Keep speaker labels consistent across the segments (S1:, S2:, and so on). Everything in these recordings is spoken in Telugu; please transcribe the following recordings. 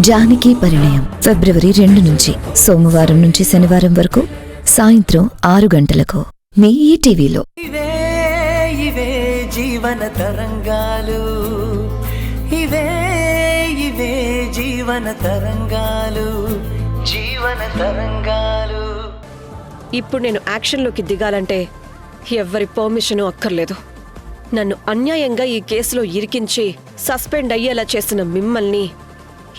S1: జానకి పరిణయం ఫిబ్రవరి 2 నుంచి సోమవారం నుంచి శనివారం వరకు సాయంత్రం 6 గంటలకు మీ ఈటీవీలో.
S2: ఇవే ఇవే జీవన తరంగాలు, ఇవే ఇవే జీవన తరంగాలు, జీవన తరంగాలు.
S3: ఇప్పుడు నేను యాక్షన్లోకి దిగాలంటే ఎవ్వరి పర్మిషను అక్కర్లేదు. నన్ను అన్యాయంగా ఈ కేసులో ఇరికించి సస్పెండ్ అయ్యేలా చేసిన మిమ్మల్ని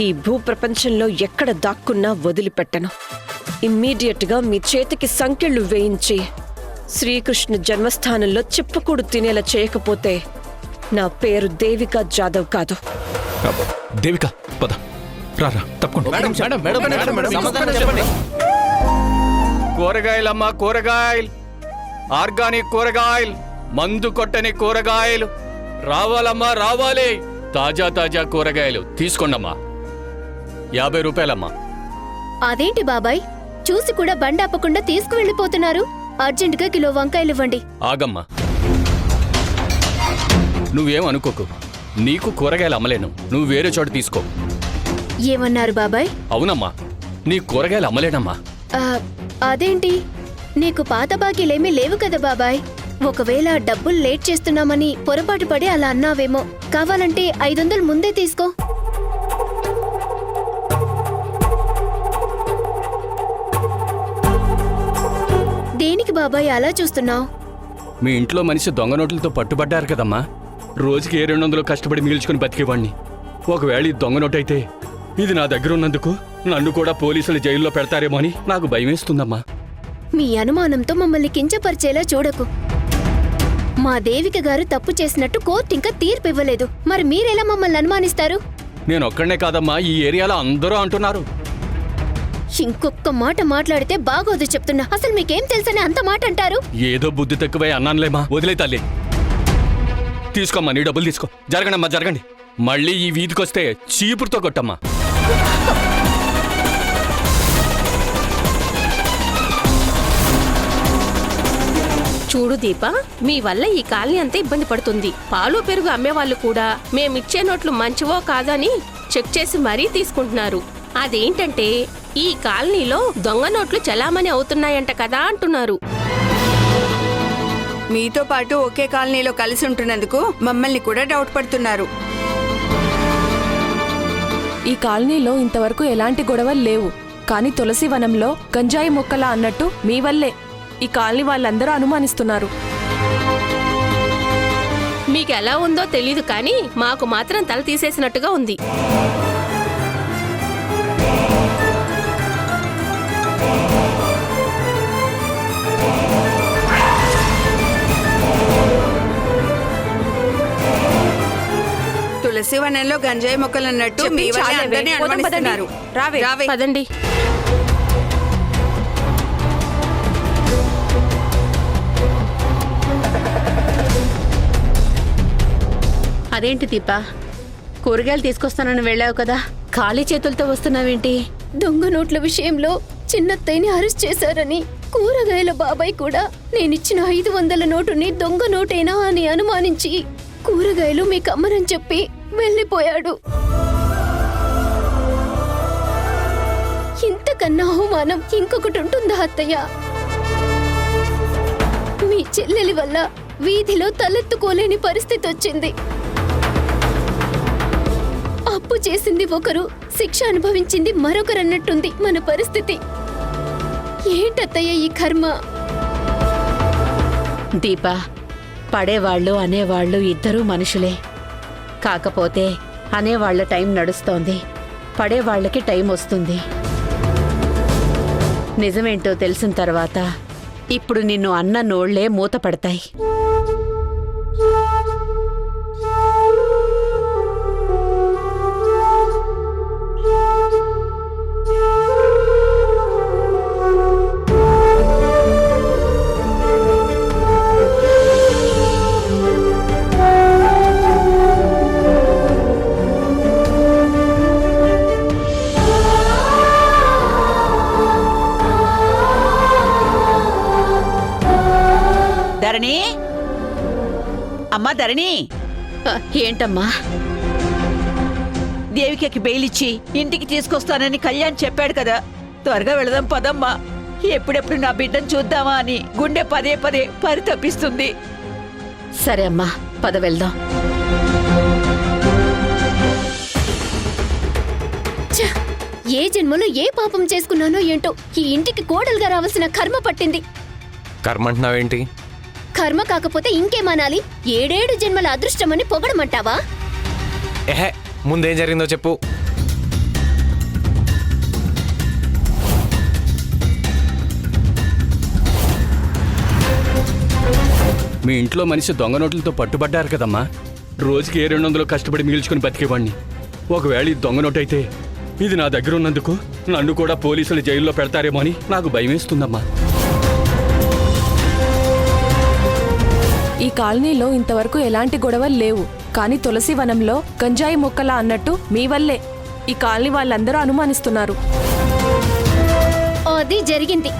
S3: ఈ భూప్రపంచంలో ఎక్కడ దాక్కున్నా వదిలిపెట్టను. ఇమ్మీడియట్గా మీ చేతికి సంకెళ్ళు వేయించి శ్రీకృష్ణ జన్మస్థానంలో చిప్పకూడు తినేలా చేయకపోతే నా పేరు దేవికా జాదవ్ కాదు.
S4: దేవిక పద రారా తప్పకుండా.
S5: కూరగాయలమ్మా, కూరగాయలు, ఆర్గానిక్ కూరగాయలు, మందు కొట్టని కూరగాయలు రావాలమ్మా, రావాలి. తాజా తాజా కూరగాయలు తీసుకోండమ్మా. 50 రూపాయలమ్మా.
S6: అదేంటి బాబాయ్, చూసి కూడా బండాపకుండా తీసుకువెళ్ళిపోతున్నారు? అర్జెంటుగా కిలో వంకాయలు ఇవ్వండి.
S5: ఆగమ్మా, నువ్వేం అనుకోకు. నీకు కూరగాయలు అమ్మలేను, నువ్వు వేరే చోట తీసుకో.
S6: ఏమన్నారు బాబాయ్?
S5: అవునమ్మా, నీ కూరగాయలు అమ్మలేనమ్మా.
S6: అదేంటి, నీకు పాత బాకీలేమీ లేవు కదా బాబాయ్? ఒకవేళ డబ్బులు లేట్ చేస్తున్నామని పొరపాటు పడి అలా అన్నావేమో. కావాలంటే 500 ముందే తీసుకో. దేనికి బాబాయ్ అలా చూస్తున్నావు?
S5: మీ ఇంట్లో మనిషి దొంగ నోట్లతో పట్టుబడ్డారు కదమ్మా. రోజుకి 200 కష్టపడి మిగిల్చుకుని బతికేవాణ్ణి. ఒకవేళ ఈ దొంగ నోట్ అయితే ఇది నా దగ్గర ఉన్నందుకు నన్ను కూడా పోలీసులు జైల్లో పెడతారేమో అని నాకు భయమేస్తుందమ్మా.
S6: మీ అనుమానంతో మమ్మల్ని కించపరిచేలా చూడకు. మా దేవిక గారు తప్పు చేసినట్టు కోర్టు ఇంకా తీర్పు ఇవ్వలేదు. మరి మీరెలా మమ్మల్ని అనుమానిస్తారు?
S5: నేను ఒక్కడనే కాదమ్మా, ఈ ఏరియాలో అందరూ అంటున్నారు.
S6: ఇంకొక్క మాట మాట్లాడితే బాగోదు చెప్తున్నా. అసలు మీకేం తెలుసని అంత మాట అంటారు?
S5: ఏదో బుద్ధి తక్కువే అన్నానులేమా, వదిలే తల్లి. తీసుకోమ్మా, నీ డబ్బులు తీసుకో. జరగండమ్మా, జరగండి. మళ్ళీ ఈ వీధికొస్తే చీపురుతో కొట్టమ్మా.
S7: చూడు దీప, మీ వల్ల ఈ కాలనీ అంతా ఇబ్బంది పడుతుంది. పాలు పెరుగు అమ్మేవాళ్ళు కూడా మేమిచ్చే నోట్లు మంచివో కాదని చెక్ చేసి మరీ తీసుకుంటున్నారు. అదేంటంటే ఈ కాలనీలో దొంగ నోట్లు చలామణి అవుతున్నాయంట కదా అంటున్నారు.
S8: మీతో పాటు ఒకే కాలనీలో కలిసి ఉంటున్నందుకు మమ్మల్ని కూడా డౌట్ పడుతున్నారు.
S9: ఈ కాలనీలో ఇంతవరకు ఎలాంటి గొడవలు లేవు. కానీ తులసి వనంలో గంజాయి మొక్కలా అన్నట్టు మీ వల్లే ఈ కాలనీ వాళ్ళందరూ అనుమానిస్తున్నారు.
S7: మీకెలా ఉందో తెలీదు కానీ మాకు మాత్రం తల తీసేసినట్టుగా ఉంది.
S8: తులసి వనంలో గంజాయి మొక్కలు అన్నట్టు మీ వల్లే అందరినీ అనుమానిస్తున్నారు. రావే.
S7: పదండి.
S10: అదేంటి దీపా, కూరగాయలు తీసుకొస్తానని వెళ్ళావు కదా, ఖాళీ చేతులతో వస్తున్నావేంటి?
S6: దొంగ నోట్ల విషయంలో చిన్నత్తయ్యని అరెస్ట్ చేశారని కూరగాయల బాబాయ్ కూడా నేనిచ్చిన 500 నోటుని దొంగ నోటేనా అని అనుమానించి కూరగాయలు మీకు అమ్మరని చెప్పి వెళ్ళిపోయాడు. ఇంతకన్నా అవమానం ఇంకొకటి ఉంటుందా అత్తయ్య? మీ చెల్లెలి వల్ల వీధిలో తలెత్తుకోలేని పరిస్థితి వచ్చింది. అప్పు చేసింది ఒకరు, శిక్ష అనుభవించింది మరొకరన్నట్టుంది మన పరిస్థితి. ఏంటత్తయ్య ఈ కర్మ?
S10: దీపా, పడేవాళ్ళు అనేవాళ్ళు ఇద్దరూ మనుషులే. కాకపోతే అనేవాళ్ల టైం నడుస్తోంది, పడేవాళ్లకి టైం వస్తుంది. నిజమేంటో తెలిసిన తర్వాత ఇప్పుడు నిన్ను అన్న నోళ్లే మూతపడతాయి. ధరణి, అమ్మా ధరణి. ఏంటమ్మా? దేవికకి బెయిలిచ్చి ఇంటికి తీసుకొస్తానని కళ్యాణ్ చెప్పాడు కదా. త్వరగా వెళదాం పదమ్మా. ఎప్పుడెప్పుడు నా బిడ్డను చూద్దామా అని గుండె పదే పదే పరితపిస్తుంది. సరే అమ్మా, పద వెళ్దాం.
S6: ఛ! ఏ జన్మలో ఏ పాపం చేసుకున్నానో ఏంటో ఈ ఇంటికి కోడలుగా రావాల్సిన కర్మ పట్టింది.
S11: కర్మ అంటున్నావేంటి?
S6: కర్మ కాకపోతే ఇంకేమనాలి? 7 జన్మల అదృష్టమని పొగడమంటావా?
S11: ఏహే, ముందేం జరిగిందో చెప్పు.
S5: మీ ఇంట్లో మనిషి దొంగ నోట్లతో పట్టుబడ్డారు కదమ్మా. రోజుకి 200 కష్టపడి మిగిల్చుకుని బతికేవాణ్ణి. ఒకవేళ ఈ దొంగ నోటు అయితే ఇది నా దగ్గర ఉన్నందుకు నన్ను కూడా పోలీసులు జైల్లో పెడతారేమో అని నాకు భయమేస్తుందమ్మా.
S9: ఈ కాలనీలో ఇంతవరకు ఎలాంటి గొడవలు లేవు, కానీ తులసి వనంలో గంజాయి మొక్కలా అన్నట్టు మీ వల్లే ఈ కాలనీ వాళ్ళందరూ అనుమానిస్తున్నారు.
S6: అది జరిగింది.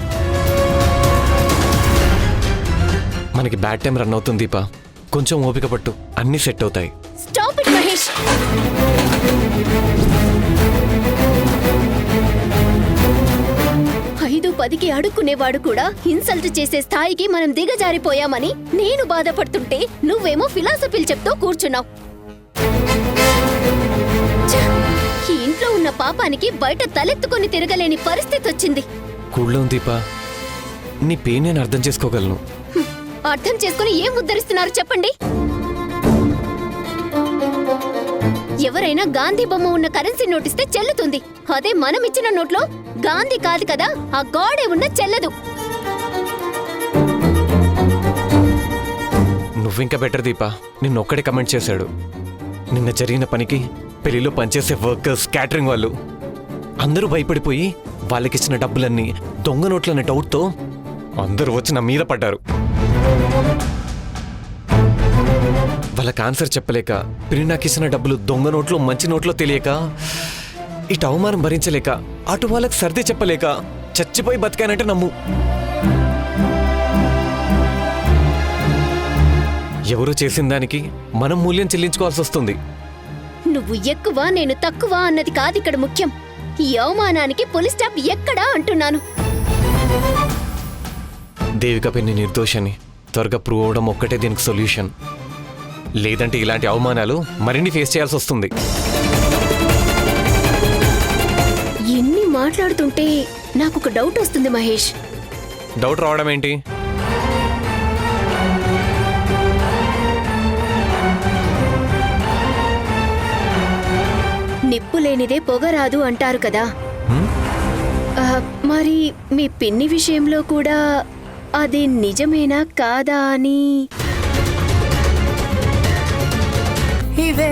S11: మనకి బ్యాడ్ టైం రన్ అవుతుంది దీపా. కొంచెం ఓపిక పట్టు, అన్నీ సెట్ అవుతాయి.
S6: Stop it Mahesh. 5-10కి అడుక్కునేవాడు కూడా ఇన్సల్ట్ చేసే స్థాయికి మనం దిగజారిపోయామని నేను బాధపడుతుంటే నువ్వేమో ఫిలాసఫీలు చెప్తూ కూర్చున్నావు. ఛ! ఈ ఇంట్లో ఉన్న పాపానికి బయట తలెత్తుకొని తిరగలేని పరిస్థితి వచ్చింది.
S11: కూల్లో దీపా, నీ పెయిన్ నేను అర్థం చేసుకోగలను.
S6: అర్థం చేసుకుని ఏం ఉద్ధరిస్తున్నారు చెప్పండి. ఎవరైనా గాంధీ బొమ్మ ఉన్న కరెన్సీ నోటిస్తే చెల్లుతుంది. అదే మనం ఇచ్చిన నోట్లో గాంధీ కాదు కదా, ఆ గాడే ఉన్న చెల్లదు.
S11: నువ్వింకా బెటర్ దీపా. నిన్నొక్కడే కమెంట్ చేశాడు. నిన్న జరిగిన పనికి పెళ్లిలో పనిచేసే వర్కర్స్, క్యాటరింగ్ వాళ్ళు అందరూ భయపడిపోయి వాళ్ళకిచ్చిన డబ్బులన్నీ దొంగ నోట్లనే డౌట్తో అందరూ వచ్చి నా మీద పడ్డారు. వాళ్ళకి ఆన్సర్ చెప్పలేక, నాకిచ్చిన డబ్బులు దొంగ నోట్లో మంచి నోట్లో తెలియక, ఇటు అవమానం భరించలేక, అటు వాళ్ళకి సర్ది చెప్పలేక చచ్చిపోయి బతికానంటే నమ్ము. ఎవరు చేసిన దానికి మనం మూల్యం చెల్లించుకోవాల్సి వస్తుంది.
S6: నువ్వు ఎక్కువ నేను తక్కువ అన్నది కాదు ఇక్కడ ముఖ్యం. ఈ అవమానానికి పోలీస్ స్టాప్ ఎక్కడా అంటున్నాను.
S11: దేవిక పెన్ని నిర్దోషని త్వరగా ప్రూవ్ అవడం ఒక్కటే దీనికి సొల్యూషన్. లేదంటే ఇలాంటి అవమానాలు మరిన్ని ఫేస్ చేయాల్సి వస్తుంది.
S6: ఎన్ని మాట్లాడుతుంటే నాకు ఒక డౌట్ వస్తుంది మహేష్.
S11: డౌట్ రావడం ఏంటి?
S6: నిప్పు లేనిదే పొగ రాదు అంటారు కదా. మరి మీ పిన్ని విషయంలో కూడా అది నిజమేనా కాదా అని.
S2: ఇవే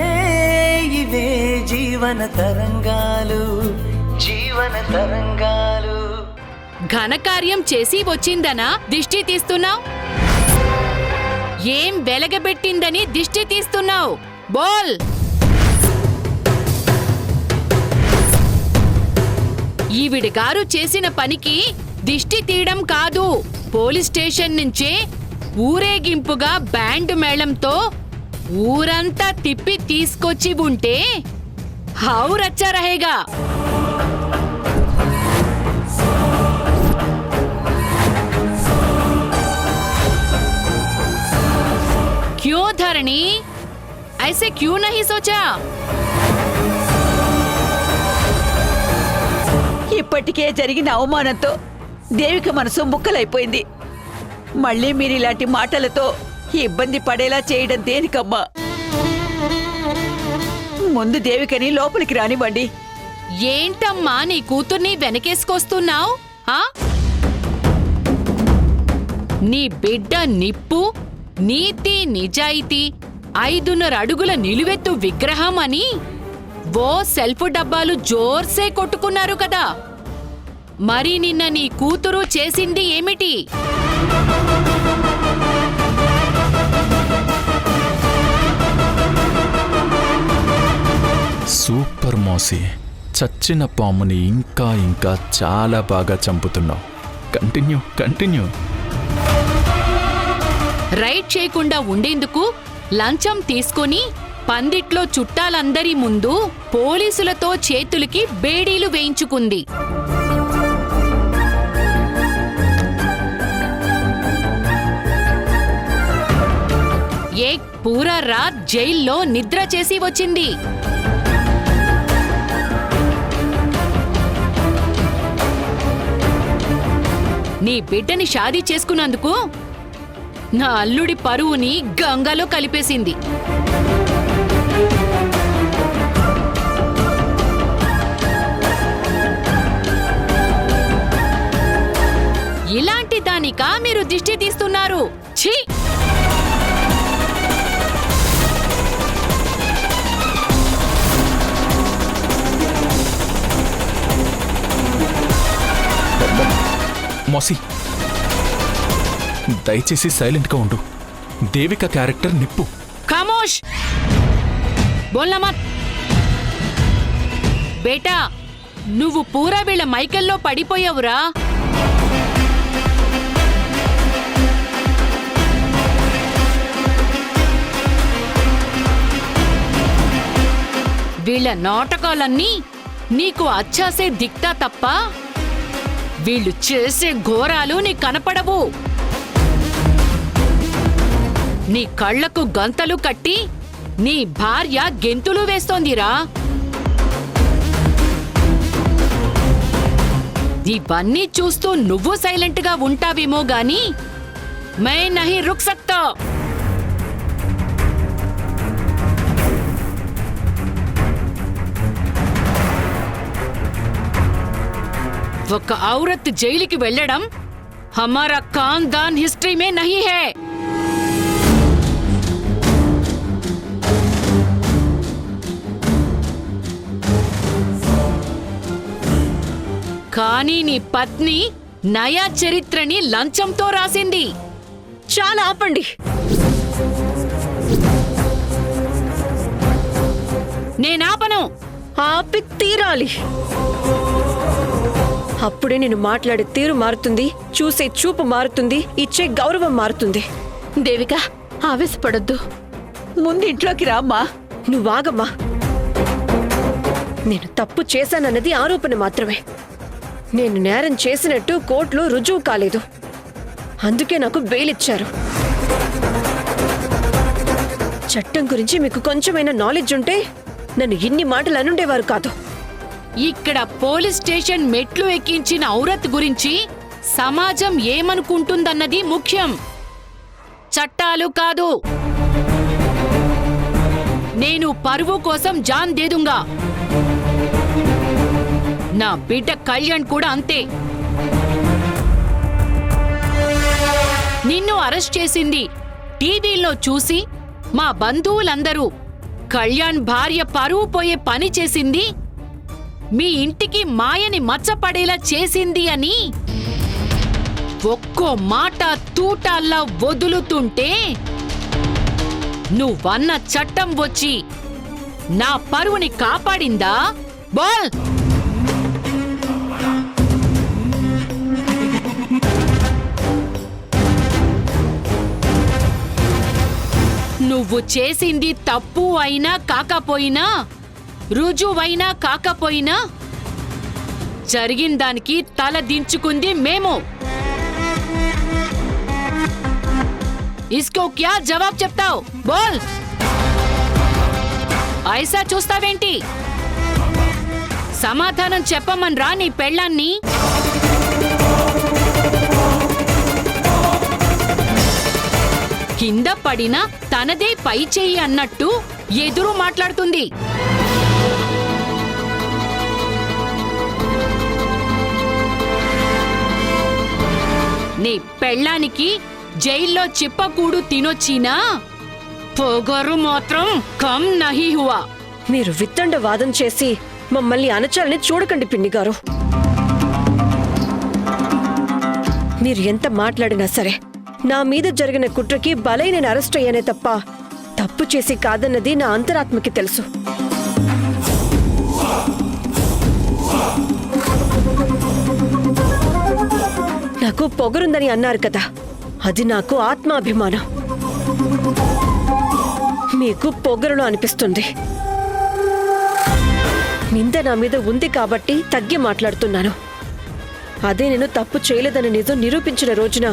S2: ఇవే జీవన తరంగాలు, జీవన తరంగాలు.
S7: ఘనకార్యం చేసి వచ్చిందనా దిష్టి తీస్తున్నావు? ఏం వెలగబెట్టిందని దిష్టి తీస్తున్నావు? బోల్. ఈవిడి గారు చేసిన పనికి దిష్టి తీయడం కాదు, పోలీస్ స్టేషన్ నుంచే ఊరేగింపుగా బ్యాండ్ మేళంతో ఊరంతా తిప్పి తీసుకొచ్చి ఉంటే హౌ రచ్చా రహేగా. क्यों धरणी, ऐसे क्यों नहीं सोचा?
S10: ఇప్పటికే జరిగిన అవమానంతో దేవిక మనసు ముక్కలైపోయింది. మళ్ళీ మీరు ఇలాంటి మాటలతో ఇబ్బంది పడేలా చేయడం దేనికమ్మా? ముందు దేవికని లోపలికి రానివ్వండి.
S7: ఏంటమ్మా నీ కూతుర్ని వెనకేసుకొస్తున్నావు? నీ బిడ్డ నిప్పు, నీతి నిజాయితీ, 5.5 అడుగుల నిలువెత్తు విగ్రహం అని ఓ సెల్ఫ్ డబ్బాలు జోర్సే కొట్టుకున్నారు కదా. మరి నిన్న నీ కూతురు చేసింది ఏమిటి?
S4: సూపర్ మోసి, చచ్చిన పాముని ఇంకా ఇంకా చాలా బాగా చంపుతున్నావు. Continue continue.
S7: రైడ్ చేయకుండా ఉండేందుకు లంచం తీసుకొని
S12: పందిట్లో చుట్టాలందరి ముందు పోలీసులతో చేతులకి బేడీలు వేయించుకుంది. ఏక్ పూరా రాత్ జైల్లో నిద్ర చేసి వచ్చింది. నీ బిడ్డని షాదీ చేసుకున్నందుకు నా అల్లుడి పరువుని గంగలో కలిపేసింది. ఇలాంటి దానికా మీరు దిష్టి తీస్తున్నారు? ఛీ!
S4: మోసి, దయచేసి సైలెంట్గా ఉండు. దేవిక క్యారెక్టర్ నిప్పు.
S12: ఖమోష్! బోల్నా మత్. బేటా, నువ్వు పూరా వీళ్ళ మైకల్లో పడిపోయావురా. వీళ్ళ నాటకాలన్నీ నీకు అచ్చాసే దిక్తా తప్ప వీళ్ళు చేసే ఘోరాలు నీకు కనపడవు. నీ కళ్లకు గంతలు కట్టి నీ భార్య గెంతులు వేస్తోందిరా. ఇవన్నీ చూస్తూ నువ్వు సైలెంట్గా ఉంటావేమో గాని మై నహీ రుక్ సక్తా. ఒక ఔరత్ జైలుకి వెళ్ళడం హమారా ఖాన్దాన్ హిస్టరీ మే నహీ హై. కానీ నీ పత్ని నయా చరిత్రని లంచంతో రాసింది.
S3: చాలా ఆపండి.
S12: నేనాపను.
S3: ఆపి తీరాలి. అప్పుడే నేను మాట్లాడే తీరు మారుతుంది, చూసే చూపు మారుతుంది, ఇచ్చే గౌరవం మారుతుంది.
S10: దేవిక, ఆవేశపడొద్దు. ముందు ఇంట్లోకి రామ్మా.
S3: నువ్వాగమ్మా. నేను తప్పు చేశానన్నది ఆరోపణ మాత్రమే. నేను నేరం చేసినట్టు కోర్టులో రుజువు కాలేదు. అందుకే నాకు బెయిల్ ఇచ్చారు. చట్టం గురించి మీకు కొంచెమైనా నాలెడ్జ్ ఉంటే నన్ను ఇన్ని మాటలు అనుండేవారు కాదు.
S12: ఇక్కడ పోలీస్ స్టేషన్ మెట్లు ఎక్కించిన ఔరత్ గురించి సమాజం ఏమనుకుంటుందన్నది ముఖ్యం, చట్టాలు కాదు. నేను పరువు కోసం జాన్ దేదుంగా. నా బిడ్డ కళ్యాణ్ కూడా అంతే. నిన్ను అరెస్ట్ చేసింది టీవీలో చూసి మా బంధువులందరూ కళ్యాణ్ భార్య పరువు పోయే పని చేసింది, మీ ఇంటికి మాయని మచ్చపడేలా చేసింది అని ఒక్కో మాట తూటాల్లా వదులుతుంటే నువ్వన్న చట్టం వచ్చి నా పరువుని కాపాడిందా? బోల్! నువ్వు చేసింది తప్పు అయినా కాకపోయినా, రుజువైనా కాకపోయినా, జరిగిన దానికి తల దించుకుంది మేము. ఇస్కో క్యా జవాబు చెప్తావు? బోల్! ఐసా చూస్తావేంటి? సమాధానం చెప్పమన్రా నీ పెళ్ళాన్ని. కింద పడినా తనదే పై చెయ్యి అన్నట్టు ఎదురు మాట్లాడుతుంది. నీ పెళ్ళానికి జైల్లో చిప్పకూడు తినొచ్చినా పొగరు మాత్రం కమ్ నహీ హువా.
S3: మీరు విత్తండ వాదం చేసి మమ్మల్ని అణచాలని చూడకండి పిన్ని గారు. మీరు ఎంత మాట్లాడినా సరే నా మీద జరిగిన కుట్రకి బలై నేను అరెస్ట్ అయ్యానే తప్ప తప్పు చేసి కాదన్నది నా అంతరాత్మకి తెలుసు. నాకు పొగరుందని అన్నారు కదా, అది నాకు ఆత్మాభిమానం. మీకు పొగరులో అనిపిస్తుంది. నింద నా మీద ఉంది కాబట్టి తగ్గి మాట్లాడుతున్నాను. అదే నేను తప్పు చేయలేదని నిజం నిరూపించిన రోజున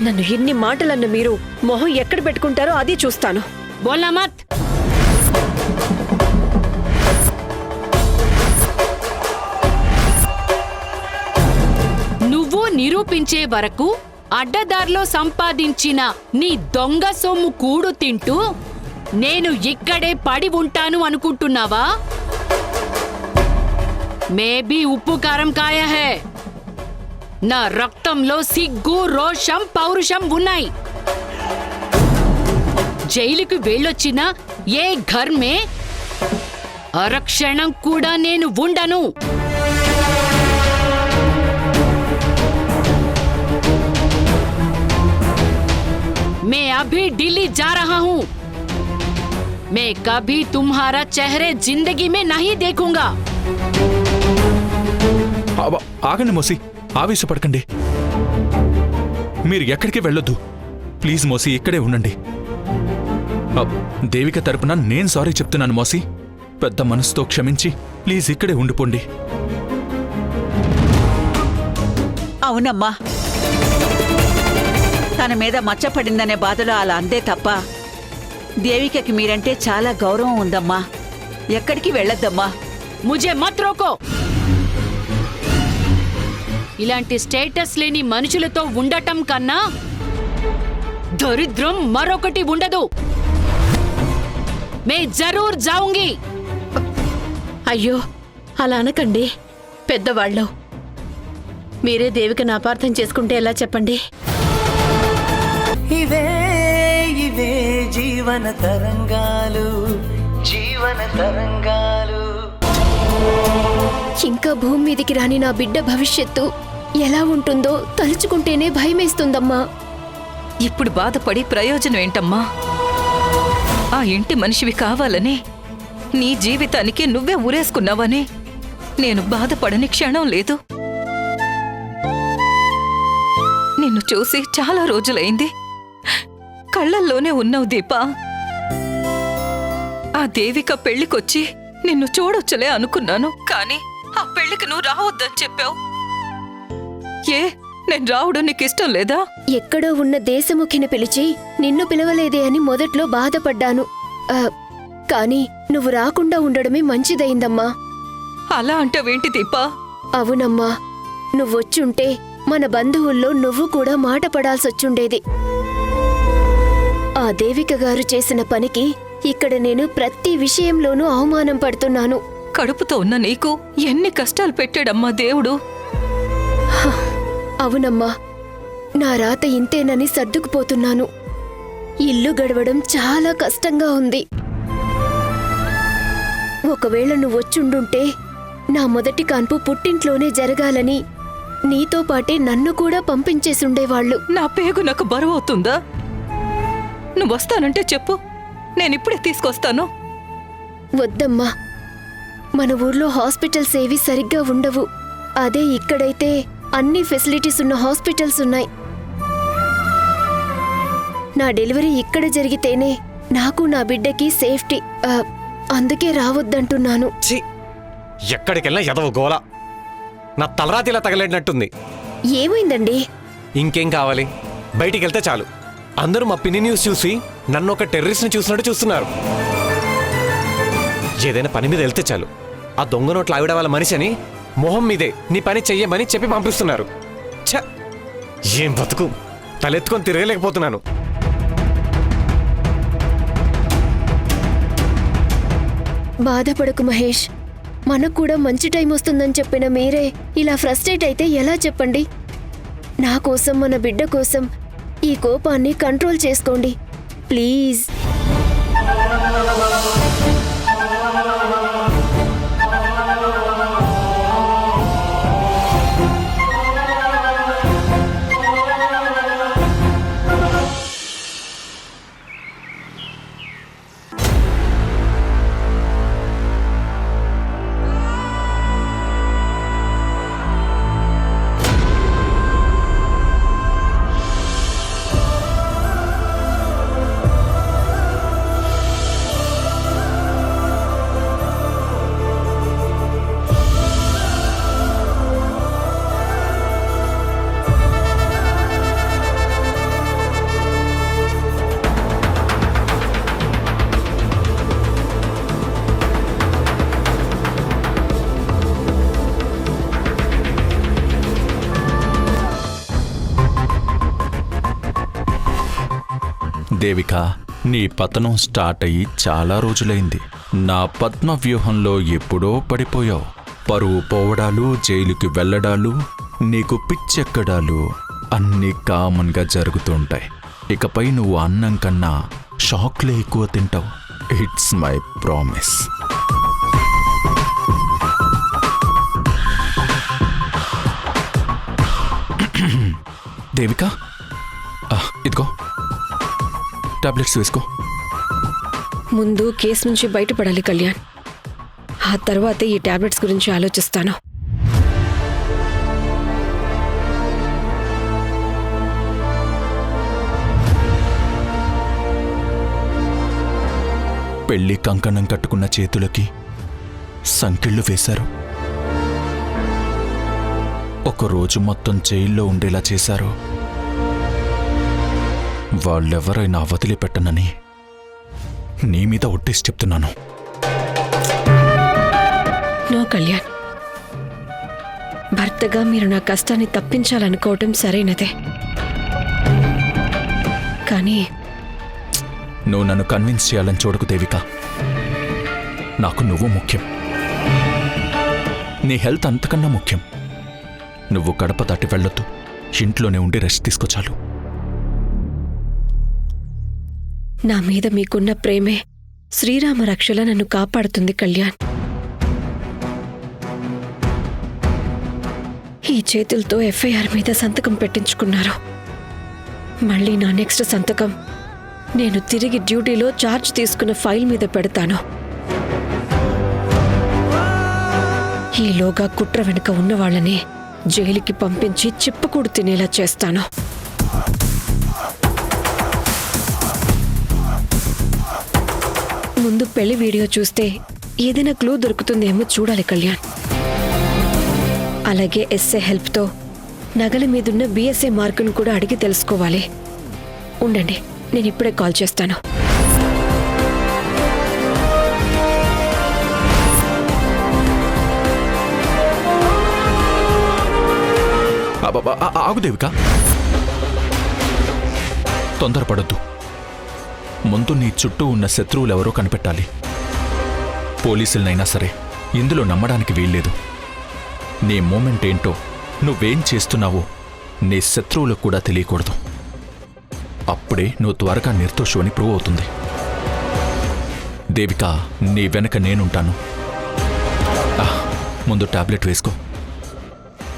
S3: నన్ను ఇన్ని మాటలన్న మీరు మొహం ఎక్కడ పెట్టుకుంటారో అది చూస్తాను.
S12: బోల్నా మత్. నువ్వు నిరూపించే వరకు అడ్డదారిలో సంపాదించిన నీ దొంగ సొమ్ము కూడు తింటూ నేను ఇక్కడే పడి ఉంటాను అనుకుంటున్నావా? మేబీ ఉప్పు కారం కాయ హే. నా రక్తంలో సిగ్గు, రోషం, పౌరుషం ఉన్నాయి. జైలుకి వెళ్ళొచ్చిన ఏ ఘర్ మే అరక్షణం కూడా నేను ఉండను. मैं अभी दिल्ली जा रहा हूँ. मैं कभी तुम्हारा चेहरे जिंदगी में नहीं देखूंगा.
S4: ఆగండి మోసి, ఆవేశపడకండి. మీరు ఎక్కడికి వెళ్ళొద్దు. ప్లీజ్ మోసి, ఇక్కడే ఉండండి. దేవిక తరపున నేను సారీ చెప్తున్నాను మోసి. పెద్ద మనసుతో క్షమించి ప్లీజ్ ఇక్కడే ఉండిపోండి.
S10: అవునమ్మా, తన మీద మచ్చపడిందనే బాధలో అలా అందే తప్ప దేవికకి మీరంటే చాలా గౌరవం ఉందమ్మా. ఎక్కడికి వెళ్ళొద్దమ్మా.
S12: ముజే మత్ రోకో. ఇలాంటి స్టేటస్ లేని మనుషులతో ఉండటం కన్నా దరిద్రం మరొకటి ఉండదు. మే జరూర్ జాऊंगी.
S7: అయ్యో, అలా అనకండి పెద్దవాళ్ళు. మీరే దేవికను అపార్థం చేసుకుంటే ఎలా చెప్పండి?
S2: ఇవే ఇవే జీవన తరంగాలు, జీవన తరంగాలు.
S6: ఇంకా భూమి మీదికి రాని నా బిడ్డ భవిష్యత్తు ఎలా ఉంటుందో తలుచుకుంటేనే భయమేస్తుందమ్మా.
S13: ఇప్పుడు బాధపడి ప్రయోజనం ఏంటమ్మా? ఆ ఇంటి మనిషివి కావాలని నీ జీవితానికి నువ్వే ఊరేసుకున్నావని నేను బాధపడని క్షణం లేదు. నిన్ను చూసి చాలా రోజులైంది. కళ్ళల్లోనే ఉన్నావు దీపా. ఆ దేవిక పెళ్లికొచ్చి నిన్ను చూడొచ్చులే అనుకున్నాను, కానీ ఆ పెళ్లికి నువ్వు రావద్దని చెప్పావు. ఏ, నేను రావడం నీకిష్టం లేదా?
S6: ఎక్కడో ఉన్న దేశముఖిని పిలిచి నిన్ను పిలవలేదే అని మొదట్లో బాధపడ్డాను. కాని నువ్వు రాకుండా ఉండడమే మంచిదయిందమ్మా.
S13: అలా అంటావేంటి దీపా?
S6: అవునమ్మా, నువ్వొచ్చుంటే మన బంధువుల్లో నువ్వు కూడా మాట పడాల్సొచ్చుండేది. ఆ దేవిక గారు చేసిన పనికి ఇక్కడ నేను ప్రతి విషయంలోనూ అవమానం పడుతున్నాను.
S13: కడుపుతో ఉన్న నీకు ఎన్ని కష్టాలు పెట్టాడమ్మా దేవుడు.
S6: అవునమ్మా, నా రాత ఇంతేనని సర్దుకుపోతున్నాను. ఇల్లు గడవడం చాలా కష్టంగా ఉంది. ఒకవేళ నువ్వొచ్చుండుంటే నా మొదటి కాన్పు పుట్టింట్లోనే జరగాలని నీతో పాటే నన్ను కూడా పంపించేసుండేవాళ్లు.
S13: నా పేగు నాకు బరువవుతుందా? నువ్వొస్తానంటే చెప్పు, నేనిప్పుడే తీసుకొస్తాను.
S6: వద్దమ్మా, మన ఊర్లో హాస్పిటల్స్ ఏవి సరిగ్గా ఉండవు. అదే ఇక్కడైతే అన్ని ఫెసిలిటీస్ ఉన్న హాస్పిటల్స్ ఉన్నాయి. నా డెలివరీ ఇక్కడ జరిగితేనే నాకు నా బిడ్డకి సేఫ్టీ. అందుకే రావద్దంటున్నాను.
S11: ఎక్కడికెళ్ళినా ఎదవ గోల. నా తలరాతిలా తగలేడినట్టుంది.
S6: ఏమైందండి?
S11: ఇంకేం కావాలి? బయటికి వెళ్తే చాలు అందరూ మా పిన్ని న్యూస్ చూసి నన్ను ఒక టెర్రరిస్ట్ని చూసినట్టు చూస్తున్నారు. ఏదైనా పని మీద వెళ్తే చాలు ఆ దొంగ నోట్ల ఆవిడ వాళ్ళ మనిషి అని మొహం మీదే నీ పని చెయ్యమని చెప్పి పంపిస్తున్నారు. ఛ, ఏం బతుకు! తలెత్తుకొని తిరగలేకపోతున్నాను.
S6: బాధపడకు మహేష్, మనకు కూడా మంచి టైం వస్తుందని చెప్పిన మీరే ఇలా ఫ్రస్ట్రేట్ అయితే ఎలా చెప్పండి? నా కోసం, మన బిడ్డ కోసం ఈ కోపాన్ని కంట్రోల్ చేసుకోండి ప్లీజ్.
S4: దేవిక, నీ పతనం స్టార్ట్ అయ్యి చాలా రోజులైంది. నా పద్మ వ్యూహంలో ఎప్పుడో పడిపోయావు. పరువు పోవడాలు, జైలుకి వెళ్ళడాలు, నీకు పిచ్చెక్కడాలు అన్నీ కామన్గా జరుగుతుంటాయి. ఇకపై నువ్వు అన్నం కన్నా షాక్లే ఎక్కువ తింటావు. It's my promise. దేవిక, ఇదిగో టాబ్లెట్స్ వేసుకో.
S3: ముందు కేసు నుంచి బయటపడాలి కళ్యాణ్. ఆ తర్వాతే ఈ టాబ్లెట్స్ గురించి ఆలోచిస్తాను.
S4: పెళ్లి కంకణం కట్టుకున్న చేతులకి సంకెళ్ళు వేశారు. ఒకరోజు మొత్తం జైల్లో ఉండేలా చేశారు. వాళ్ళెవరైనా వదిలిపెట్టనని నీ మీద ఒట్టేసి చెప్తున్నాను.
S3: నో కళ్యాణ్, భర్తగా మీరు నా కష్టాన్ని తప్పించాలనుకోవటం సరైనదే. కానీ
S4: నువ్వు నన్ను కన్విన్స్ చేయాలని చూడకు దేవిక. నాకు నువ్వు ముఖ్యం. నీ హెల్త్ అంతకన్నా ముఖ్యం. నువ్వు గడప దాటి వెళ్ళొద్దు. ఇంట్లోనే ఉండి రెస్ట్ తీసుకోచాలు.
S3: నా మీద మీకున్న ప్రేమే శ్రీరామ రక్షలా నన్ను కాపాడుతుంది కళ్యాణ్. ఈ చేతులతో ఎఫ్ఐఆర్ మీద సంతకం పెట్టించుకున్నారు. మళ్ళీ నా నెక్స్ట్ సంతకం నేను తిరిగి డ్యూటీలో ఛార్జ్ తీసుకున్న ఫైల్ మీద పెడతాను. ఈలోగా కుట్ర వెనుక ఉన్న వాళ్ళని జైలుకి పంపించి చిప్పకూడు తినేలా చేస్తాను. ముందు పెళ్లి వీడియో చూస్తే ఏదైనా క్లూ దొరుకుతుందేమో చూడాలి కళ్యాణ్. అలాగే ఎస్ఏ హెల్ప్తో నగల మీదున్న బిఎస్ఏ మార్కును కూడా అడిగి తెలుసుకోవాలి. ఉండండి, నేను ఇప్పుడే కాల్ చేస్తాను.
S4: ఆగు దేవిక, తొందరపడొద్దు. ముందు నీ చుట్టూ ఉన్న శత్రువులెవరో కనిపెట్టాలి. పోలీసులనైనా సరే ఇందులో నమ్మడానికి వీల్లేదు. నీ మూమెంట్ ఏంటో, నువ్వేం చేస్తున్నావో నీ శత్రువులకు కూడా తెలియకూడదు. అప్పుడే నువ్వు త్వరగా నిర్దోషమని ప్రూవ్ అవుతుంది. దేవిక, నీ వెనక నేనుంటాను. ముందు టాబ్లెట్ వేసుకో.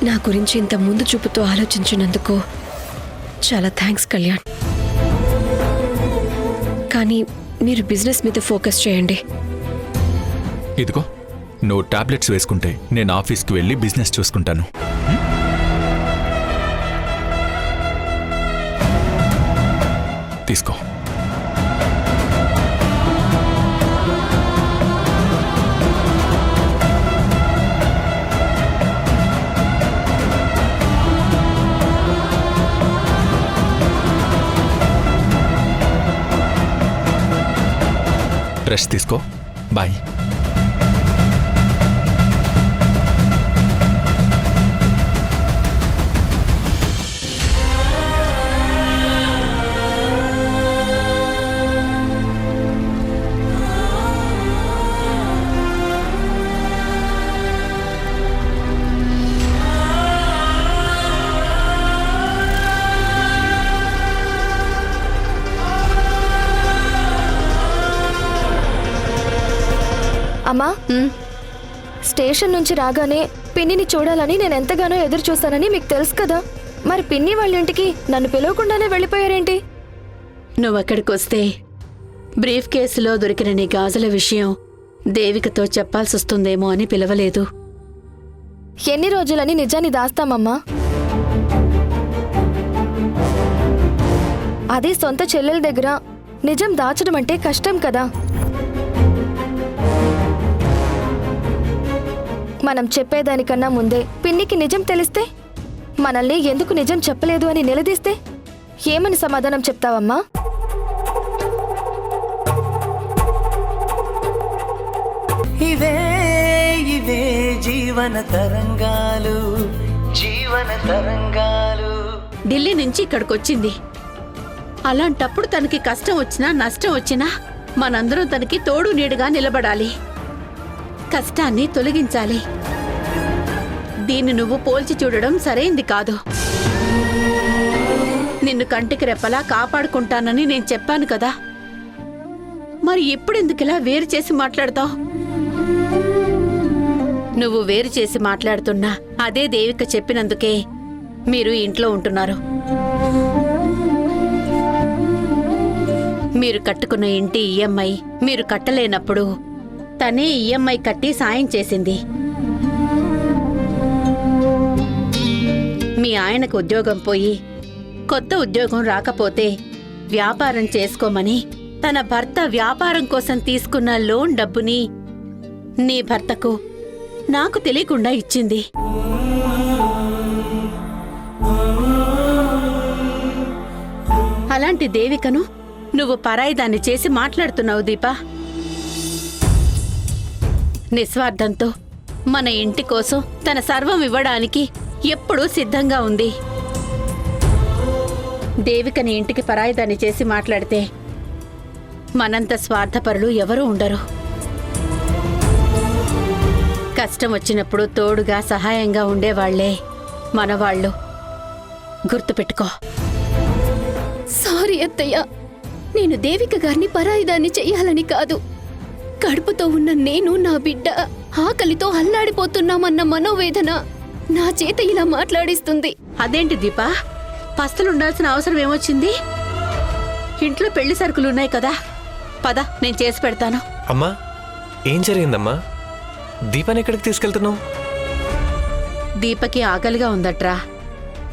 S3: నా గురించి ఇంత ముందు చూపుతో ఆలోచించినందుకు చాలా థ్యాంక్స్ కళ్యాణ్. కానీ మీరు బిజినెస్ మీద ఫోకస్ చేయండి.
S4: ఇదిగో, నువ్వు టాబ్లెట్స్ వేసుకుంటే నేను ఆఫీస్కి వెళ్ళి బిజినెస్ చూసుకుంటాను. తీసుకో. రెస్ట్ తీసుకో. బాయ్.
S6: అమ్మా, స్టేషన్ నుంచి రాగానే పిన్నిని చూడాలని నేను ఎంతగానో ఎదురు చూస్తానని మీకు తెలుసు కదా. మరి పిన్ని వాళ్ళ ఇంటికి నన్ను పిలవకుండానే వెళ్ళిపోయారేంటి?
S7: నువ్వక్కడికి వస్తే బ్రీఫ్ కేసులో దొరికిన నీ గాజుల విషయం దేవికతో చెప్పాల్సి వస్తుందేమో అని పిలవలేదు.
S6: ఎన్ని రోజులని నిజాన్ని దాస్తామమ్మా? అది సొంత చెల్లెల దగ్గర నిజం దాచడం అంటే కష్టం కదా. మనం చెప్పేదానికన్నా ముందే పిన్నికి నిజం తెలిస్తే, మనల్ని ఎందుకు నిజం చెప్పలేదు అని నిలదీస్తే ఏమని సమాధానం చెప్తావమ్మా?
S2: ఇవే ఇవే జీవన తరంగాలు, జీవన తరంగాలు.
S7: ఢిల్లీ నుంచి ఇక్కడికొచ్చింది.
S10: అలాంటప్పుడు తనకి కష్టం వచ్చినా నష్టం వచ్చినా మనందరం తనకి తోడు నీడుగా నిలబడాలి, కష్టాన్ని తొలగించాలి. దీన్ని నువ్వు పోల్చి చూడడం సరైంది కాదు. నిన్ను కంటికి రెప్పలా కాపాడుకుంటానని నేను చెప్పాను కదా, మరి ఇప్పుడెందుకిలా వేరు చేసి మాట్లాడతావు? నువ్వు వేరు చేసి మాట్లాడుతున్నా అదే దేవిక చెప్పినందుకే మీరు ఇంట్లో ఉంటున్నారు. మీరు కట్టుకున్న ఇంటి ఈఎంఐ మీరు కట్టలేనప్పుడు తనే ఈఎంఐ కట్టి సాయం చేసింది. మీ ఆయనకు ఉద్యోగం పోయి కొత్త ఉద్యోగం రాకపోతే వ్యాపారం చేసుకోమని తన భర్త వ్యాపారం కోసం తీసుకున్న లోన్ డబ్బుని నీ భర్తకు నాకు తెలియకుండా ఇచ్చింది. అలాంటి దేవికను నువ్వు పరాయిదాన్ని చేసి మాట్లాడుతున్నావు దీపా. నిస్వార్థంతో మన ఇంటి కోసం తన సర్వం ఇవ్వడానికి ఎప్పుడూ సిద్ధంగా ఉంది. దేవికని ఇంటికి పరాయిదాన్ని చేసి మాట్లాడితే మనంత స్వార్థపరులు ఎవరూ ఉండరు. కష్టం వచ్చినప్పుడు తోడుగా సహాయంగా ఉండేవాళ్లే మనవాళ్ళు. గుర్తుపెట్టుకో.
S6: సారీ అత్తయ్య, నేను దేవిక గారిని పరాయిదాన్ని చెయ్యాలని కాదు. కడుపుతో ఉన్న నేను, నా బిడ్డ ఆకలితో అల్లాడిపోతున్నామన్న మనోవేదన నా చేత ఇలా మాట్లాడిస్తుంది.
S10: అదేంటి దీపా, పస్తులుండాల్సిన అవసరం ఏమొచ్చింది? ఇంట్లో పెళ్లి సరుకులున్నాయి కదా, పద నేను చేసి పెడతాను.
S11: అమ్మా, ఏం జరిగిందమ్మా? దీపాన్ని ఎక్కడికి తీసుకెళ్తున్నావు?
S10: దీపకి ఆకలిగా ఉందట్రా,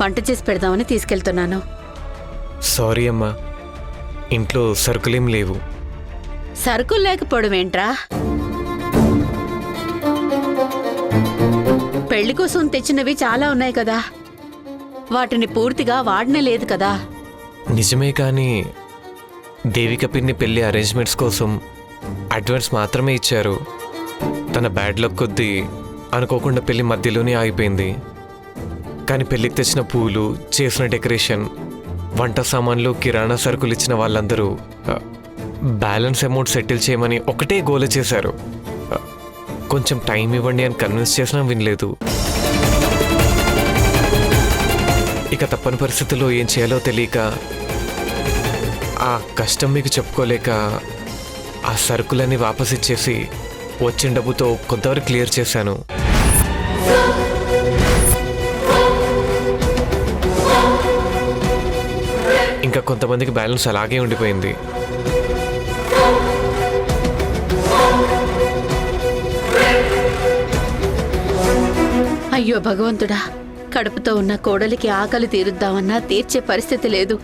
S10: వంట చేసి పెడదామని తీసుకెళ్తున్నాను.
S11: సారీ అమ్మా, ఇంట్లో సరుకులేం లేవు.
S10: సరుకులు లేకపోవడం ఏంట్రా? పెళ్లి కోసం తెచ్చినవి చాలా ఉన్నాయి కదా, వాటిని పూర్తిగా వాడనే లేదు కదా.
S11: నిజమే, కానీ దేవిక పిన్ని పెళ్లి అరేంజ్మెంట్స్ కోసం అడ్వాన్స్ మాత్రమే ఇచ్చారు. తన బ్యాడ్ లక్ కొద్దీ అనుకోకుండా పెళ్లి మధ్యలోనే ఆగిపోయింది. కానీ పెళ్లికి తెచ్చిన పూలు, చేసిన డెకరేషన్, వంట సామాన్లు, కిరాణా సరుకులు ఇచ్చిన వాళ్ళందరూ బ్యాలెన్స్ అమౌంట్ సెటిల్ చేయమని ఒకటే గోల చేశారు. కొంచెం టైం ఇవ్వండి అని కన్విన్స్ చేసినా వినలేదు. ఇక తప్పని పరిస్థితుల్లో ఏం చేయాలో తెలియక, ఆ కష్టం మీకు చెప్పుకోలేక ఆ సరుకులన్నీ వాపస్ ఇచ్చేసి వచ్చిన డబ్బుతో కొంతవరకు క్లియర్ చేశాను. ఇంకా కొంతమందికి బ్యాలెన్స్ అలాగే ఉండిపోయింది.
S10: అయ్యో భగవంతుడా, కడుపుతో ఉన్న కోడలికి ఆకలి తీరుద్దామన్నా తీర్చే పరిస్థితి లేదు.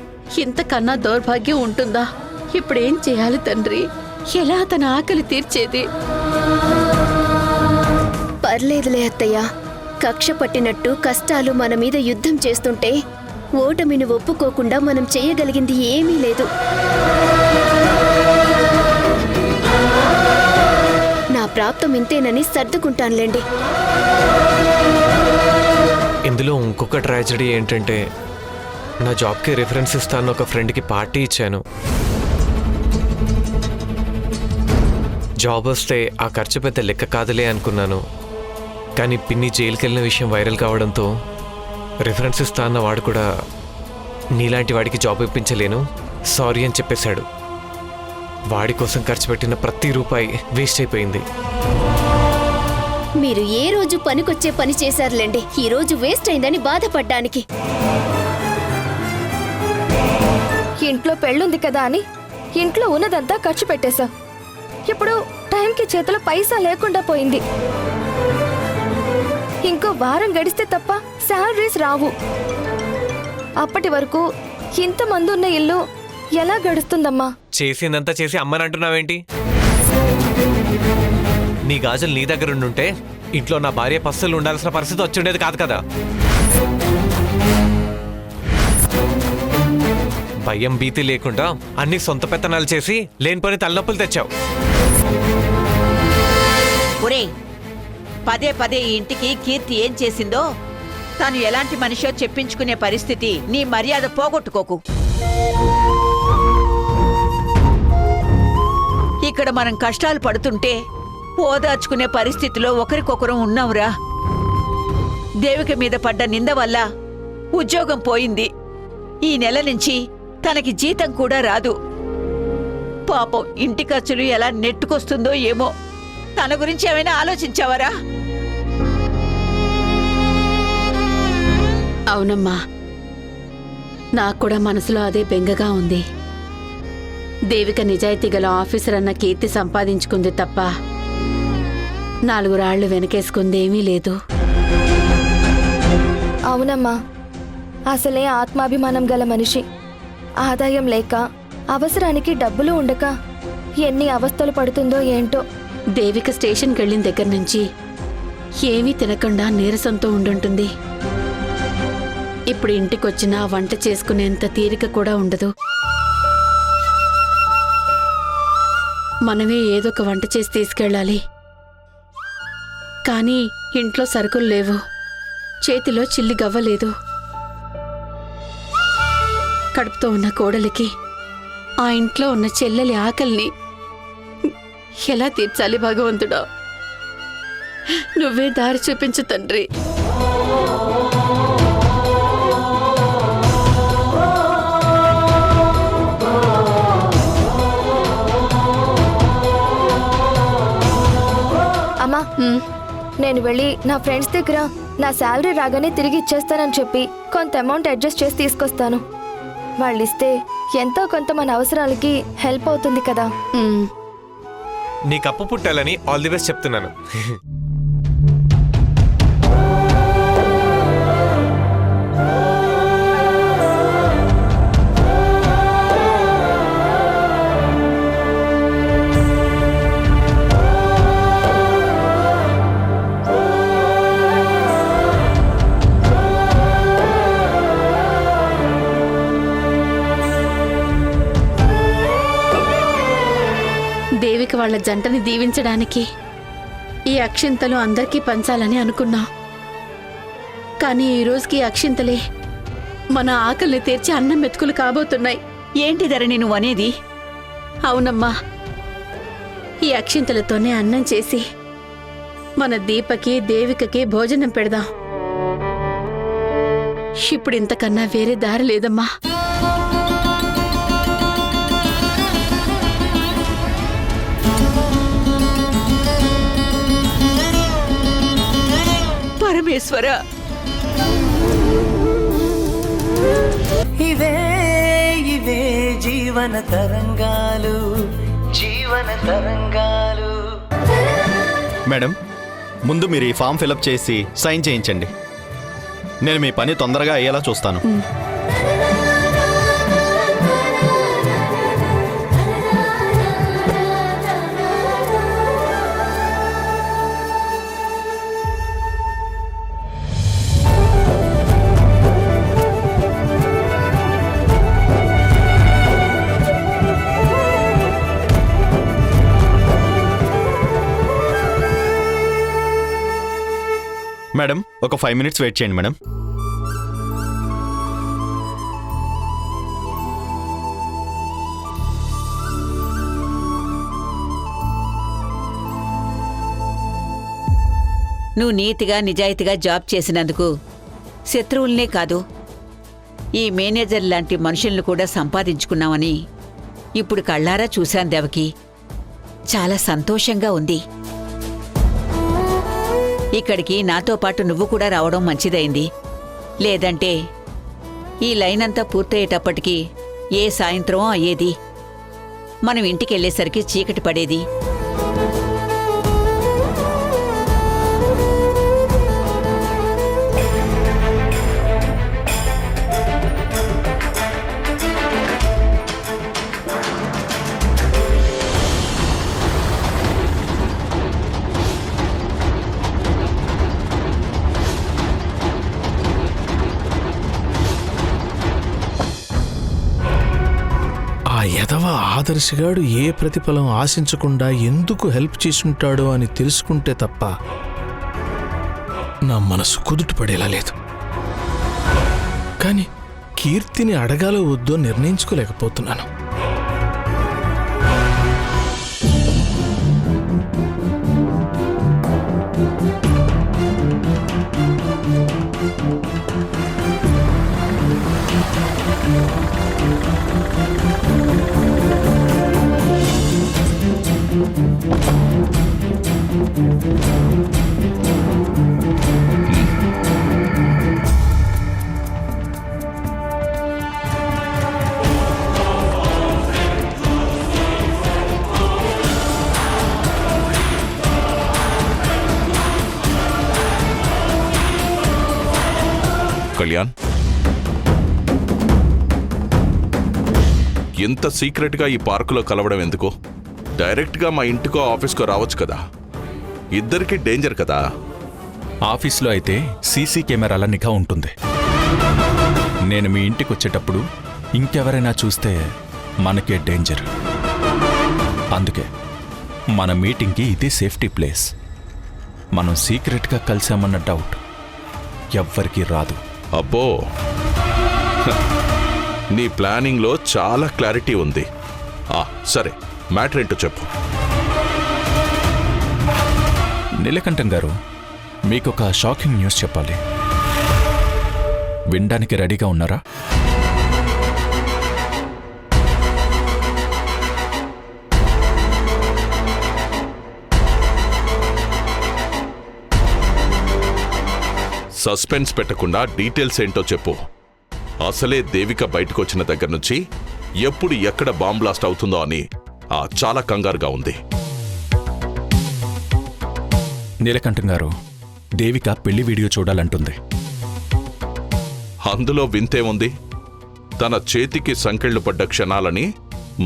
S10: ఇంతకన్నా దౌర్భాగ్యం ఉంటుందా? ఇప్పుడేం చేయాలి తండ్రి? ఎలా తన ఆకలి తీర్చేది?
S6: పర్లేదులే అత్తయ్య, కక్ష పట్టినట్టు కష్టాలు మన మీద యుద్ధం చేస్తుంటే ఓటమిని ఒప్పుకోకుండా మనం చేయగలిగింది ఏమీ లేదు. నా ప్రాప్తం ఇంతేనని సర్దుకుంటానులేండి.
S11: ఇందులో ఇంకొక ట్రాజడీ ఏంటంటే, నా జాబ్కి రిఫరెన్స్ ఇస్తాను ఒక ఫ్రెండ్కి పార్టీ ఇచ్చాను. జాబ్ వస్తే ఆ ఖర్చు పెద్ద లెక్క కాదులే అనుకున్నాను. కానీ పిన్ని జైలుకి వెళ్ళిన విషయం వైరల్ కావడంతో రిఫరెన్స్ ఇస్తా అన్న వాడు కూడా నీలాంటి వాడికి జాబ్ ఇప్పించలేను, సారీ అని చెప్పేశాడు. వాడి కోసం ఖర్చు పెట్టిన ప్రతి రూపాయి వేస్ట్ అయిపోయింది.
S6: మీరు ఏ రోజు పనికొచ్చే పని చేశారులేండి, ఈ రోజు వేస్ట్ అయిందని బాధపడ్డానికి.
S14: ఇంట్లో పెళ్ళుంది కదా అని ఇంట్లో ఉన్నదంతా ఖర్చు పెట్టేశాం. ఇప్పుడు టైంకి చేతిలో పైసా లేకుండా పోయింది. ఇంకో వారం గడిస్తే తప్ప శాలరీస్ రావు. అప్పటి వరకు ఇంతమంది ఉన్న ఇల్లు ఎలా గడుస్తుందమ్మా?
S11: చేసిందంతా చేసి అమ్మని అంటున్నావేంటి? నీ గాజులు నీ దగ్గర ఉండుంటే ఇంట్లో నా భార్య పస్తులు ఉండాల్సిన పరిస్థితి వచ్చి ఉండేది కాదు కదా. భయం భీతి లేకుండా అన్ని సొంత పెత్తనాలు చేసి లేనిపోని తలనొప్పులు తెచ్చావు.
S10: ఒరే, పదే పదే ఈ ఇంటికి కీర్తి ఏం చేసిందో, తను ఎలాంటి మనిషో చెప్పించుకునే పరిస్థితి నీ మర్యాద పోగొట్టుకోకు. ఇక్కడ మనం కష్టాలు పడుతుంటే ఓదార్చుకునే పరిస్థితిలో ఒకరికొకరం ఉన్నాంరా. దేవిక మీద పడ్డ నింద వల్ల ఉద్యోగం పోయింది. ఈ నెల నుంచి తనకి జీతం కూడా రాదు. పాపం ఇంటి ఖర్చులు ఎలా నెట్టుకొస్తుందో ఏమో. తన గురించి ఏమైనా ఆలోచించావరా?
S12: అవునమ్మా, నాకు కూడా మనసులో అదే బెంగగా ఉంది. దేవిక నిజాయితీ గల ఆఫీసర్ అన్న కీర్తి సంపాదించుకుంది తప్ప 4 రాళ్లు వెనకేసుకుందేమీ లేదు.
S14: అవునమ్మా, అసలే ఆత్మాభిమానం గల మనిషి. ఆదాయం లేక, అవసరానికి డబ్బులు ఉండక ఎన్ని అవస్థలు పడుతుందో ఏంటో.
S12: దేవిక స్టేషన్కి వెళ్ళిన దగ్గర నుంచి ఏమీ తినకుండా నీరసంతో ఉండుంటుంది. ఇప్పుడు ఇంటికొచ్చినా వంట చేసుకునేంత తీరిక కూడా ఉండదు. మనమే ఏదో ఒక వంట చేసి తీసుకెళ్ళాలి. కానీ ఇంట్లో సరుకులు లేవు, చేతిలో చిల్లి గవ్వలేదు. కడుపుతో ఉన్న కోడలికి ఆ ఇంట్లో ఉన్న చెల్లెలి ఆకలిని ఎలా తీర్చాలి భగవంతుడా? నువ్వే దారి చూపించు తండ్రి.
S14: అమ్మా, నేను వెళ్ళి నా ఫ్రెండ్స్ దగ్గర నా శాలరీ రాగానే తిరిగి ఇచ్చేస్తానని చెప్పి కొంత అమౌంట్ అడ్జస్ట్ చేసి తీసుకొస్తాను. వాళ్ళు ఇస్తే ఎంతో కొంత మన అవసరాలకి హెల్ప్ అవుతుంది కదా.
S11: నీకు అప్పు పుట్టాలని ఆల్ ది బెస్ట్ చెప్తున్నాను.
S12: దేవిక వాళ్ళ జంటని దీవించడానికి ఈ అక్షింతలు అందరికీ పంచాలని అనుకున్నా. కానీ ఈ రోజుకి అక్షింతలే మన ఆకలిని తీర్చి అన్నం మెతుకులు కాబోతున్నాయి.
S10: ఏంటి ధరణి నువ్వు అనేది?
S12: అవునమ్మా, ఈ అక్షింతలతోనే అన్నం చేసి మన దీపకి దేవికకి భోజనం పెడదాం. ఇప్పుడు ఇంతకన్నా వేరే దారి లేదమ్మా.
S10: పరమేశ్వర,
S2: ఇవే ఇవే జీవన తరంగాలు, జీవన తరంగాలు.
S15: మేడం, ముందు మీరు ఈ ఫామ్ ఫిలప్ చేసి సైన్ చేయించండి. నేను మీ పని తొందరగా అయ్యేలా చూస్తాను. మేడం, ఒక 5 minutes వెయిట్ చేయండి మేడం.
S10: నువ్వు నీతిగా నిజాయితీగా జాబ్ చేసినందుకు శత్రువులనే కాదు, ఈ మేనేజర్ లాంటి మనుషులను కూడా సంపాదించుకున్నావని ఇప్పుడు కళ్ళారా చూశాను దేవకి. చాలా సంతోషంగా ఉంది. ఇక్కడికి నాతో పాటు నువ్వు కూడా రావడం మంచిదైంది. లేదంటే ఈ లైన్ అంతా పూర్తయ్యేటప్పటికీ ఏ సాయంత్రం అయ్యేది. మనం ఇంటికెళ్లేసరికి చీకటి పడేది.
S16: ఎదవ ఆదర్శగాడు ఏ ప్రతిఫలం ఆశించకుండా ఎందుకు హెల్ప్ చేసుంటాడో అని తెలుసుకుంటే తప్ప నా మనసు కుదుట పడేలా లేదు. కానీ కీర్తిని అడగాలో వద్దో నిర్ణయించుకోలేకపోతున్నాను.
S17: కళ్యాణ్. ఇంత సీక్రెట్గా ఈ పార్కులో కలవడం ఎందుకు? డైరెక్ట్గా మా ఇంటికో ఆఫీస్కో రావచ్చు కదా. ఇద్దరికి డేంజర్ కదా.
S4: ఆఫీస్లో అయితే సీసీ కెమెరాల నిఘా ఉంటుంది. నేను మీ ఇంటికి వచ్చేటప్పుడు ఇంకెవరైనా చూస్తే మనకే డేంజర్. అందుకే మన మీటింగ్కి ఇదే సేఫ్టీ ప్లేస్. మనం సీక్రెట్గా కలిసామన్న డౌట్ ఎవ్వరికీ రాదు.
S17: అబ్బో, నీ ప్లానింగ్లో చాలా క్లారిటీ ఉంది. సరే, మ్యాటర్ ఏంటో చెప్పు.
S4: నీలకంఠం గారు, మీకొక షాకింగ్ న్యూస్ చెప్పాలి. వినడానికి రెడీగా ఉన్నారా?
S17: సస్పెన్స్ పెట్టకుండా డీటెయిల్స్ ఏంటో చెప్పు. అసలే దేవిక బయటకు వచ్చిన దగ్గర నుంచి ఎప్పుడు ఎక్కడ బాంబ్ బ్లాస్ట్ అవుతుందో అని చాలా కంగారుగా ఉంది.
S4: నీలకంఠం గారు, దేవిక పెళ్లి వీడియో చూడాలంటుంది.
S17: అందులో వింతే ఉంది. తన చేతికి సంకెళ్లు పడ్డ క్షణాలని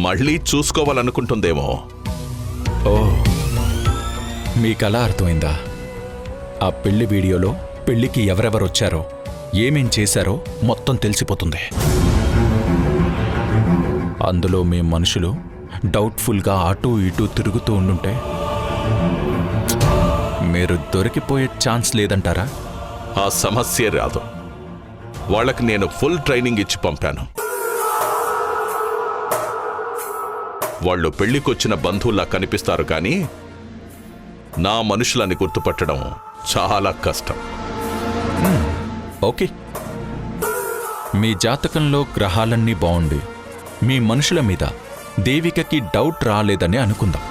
S17: మళ్లీ చూసుకోవాలనుకుంటుందేమో.
S4: ఓ, మీకలా అర్థమైందా? ఆ పెళ్లి వీడియోలో పెళ్లికి ఎవరెవరొచ్చారో, ఏమేం చేశారో మొత్తం తెలిసిపోతుంది. అందులో మీ మనుషులు డౌట్ఫుల్గా అటూ ఇటూ తిరుగుతూ ఉండుంటే మీరు దొరికిపోయే ఛాన్స్ లేదంటారా?
S17: ఆ సమస్య రాదు. వాళ్ళకి నేను ఫుల్ ట్రైనింగ్ ఇచ్చి పంపాను. వాళ్ళు పెళ్లికొచ్చిన బంధువుల్లా కనిపిస్తారు, కానీ నా మనుషులని గుర్తుపట్టడం చాలా కష్టం.
S4: ఓకే, మీ జాతకంలో గ్రహాలన్నీ బాగుండి మీ మనుషుల మీద దేవికకి డౌట్ రాలేదని అనుకుందాం.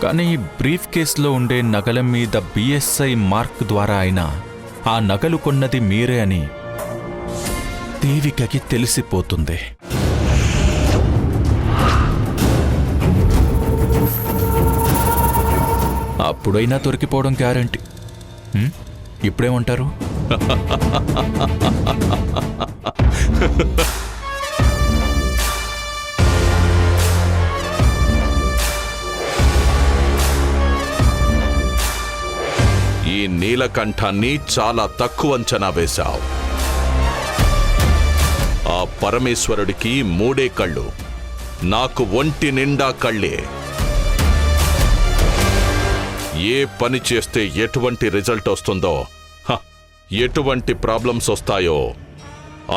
S4: కానీ బ్రీఫ్ కేసులో ఉండే నగల మీద బిఎస్ఐ మార్క్ ద్వారా అయినా ఆ నగలు కొన్నది మీరే అని దేవికకి తెలిసిపోతుంది. అప్పుడైనా దొరికిపోవడం గ్యారంటీ. ఇప్పుడేమంటారు?
S17: ఈ నీలకంఠాన్ని చాలా తక్కువ అంచనా వేశావు. ఆ పరమేశ్వరుడికి 3 కళ్ళు, నాకు ఒంటి నిండా కళ్ళే. ఏ పని చేస్తే ఎటువంటి రిజల్ట్ వస్తుందో, ఎటువంటి ప్రాబ్లమ్స్ వస్తాయో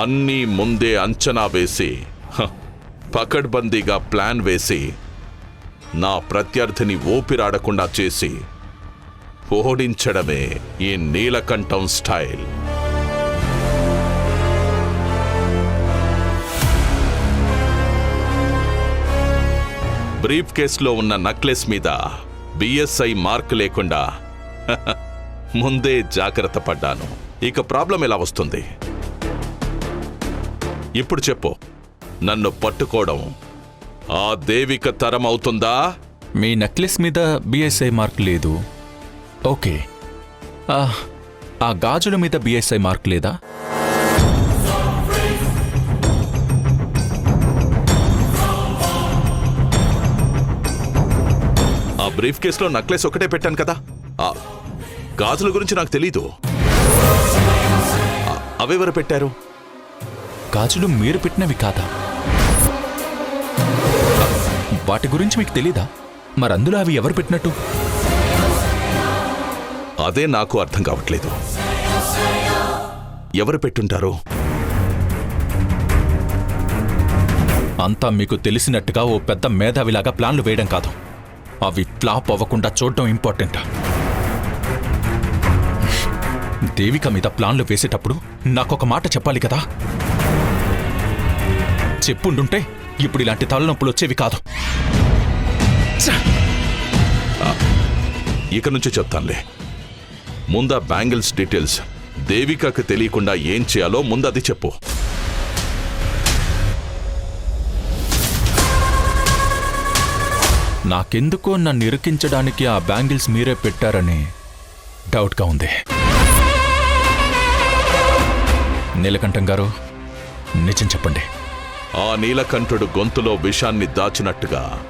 S17: అన్నీ ముందే అంచనా వేసి, పకడ్బందీగా ప్లాన్ వేసి, నా ప్రత్యర్థిని ఊపిరాడకుండా చేసి ఓడించడమే ఈ నీలకంఠం స్టైల్. బ్రీఫ్ కేసులో ఉన్న నెక్లెస్ మీద బిఎస్ఐ మార్క్ లేకుండా ముందే జాగ్రత్త పడ్డాను. ఇక ప్రాబ్లం ఎలా వస్తుంది? ఇప్పుడు చెప్పు, నన్ను పట్టుకోవడం ఆ దేవిక తరం అవుతుందా?
S4: మీ నెక్లెస్ మీద బిఎస్ఐ మార్క్ లేదు. ఓకే, ఆ గాజుల మీద బిఎస్ఐ మార్క్ లేదా?
S17: ఆ బ్రీఫ్ కేసులో నెక్లెస్ ఒకటే పెట్టాను కదా. ఆ గాజుల గురించి నాకు తెలీదు. అవెవరు పెట్టారు?
S4: గాజులు మీరు పెట్టినవి కాదా? వాటి గురించి మీకు తెలీదా? మరందులో అవి ఎవరు పెట్టినట్టు?
S17: అదే నాకు అర్థం కావట్లేదు. ఎవరు పెట్టుంటారు?
S4: అంతా మీకు తెలిసినట్టుగా ఓ పెద్ద మేధావిలాగా ప్లాన్లు వేయడం కాదు, అవి ఫ్లాప్ అవ్వకుండా చూడడం ఇంపార్టెంట్. దేవిక మీద ప్లాన్లు వేసేటప్పుడు నాకొక మాట చెప్పాలి కదా. చెప్పుండుంటే ఇప్పుడు ఇలాంటి తలనొప్పులు వచ్చేవి కాదు.
S17: ఇక నుంచి చెప్తానులే. ముందా బ్యాంగిల్స్ డీటెయిల్స్ దేవికకు తెలియకుండా ఏం చేయాలో ముందది చెప్పు.
S4: నాకెందుకో నన్ను ఇరికించడానికి ఆ బ్యాంగిల్స్ మీరే పెట్టారని డౌట్గా ఉంది. నీలకంఠం గారు నిజం చెప్పండి.
S17: ఆ నీలకంఠుడు గొంతులో విషాన్ని దాచినట్టుగా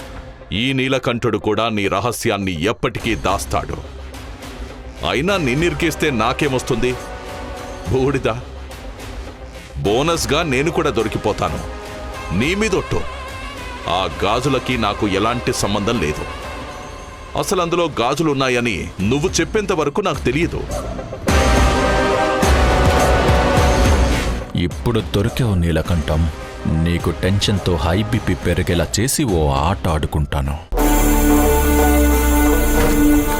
S17: ఈ నీలకంఠుడు కూడా నీ రహస్యాన్ని ఎప్పటికీ దాస్తాడు. అయినా నిన్నిరికేస్తే నాకేమొస్తుంది? బూడిదా. బోనస్గా నేను కూడా దొరికిపోతాను. నీ మీదొట్టు. ఆ గాజులకి నాకు ఎలాంటి సంబంధం లేదు. అసలు అందులో గాజులున్నాయని నువ్వు చెప్పేంత వరకు నాకు తెలియదు.
S4: ఇప్పుడు దొరికావు నీలకంఠం. నీకు టెన్షన్తో హై బీపీ పెరిగేలా చేసి ఓ ఆట ఆడుకుంటాను.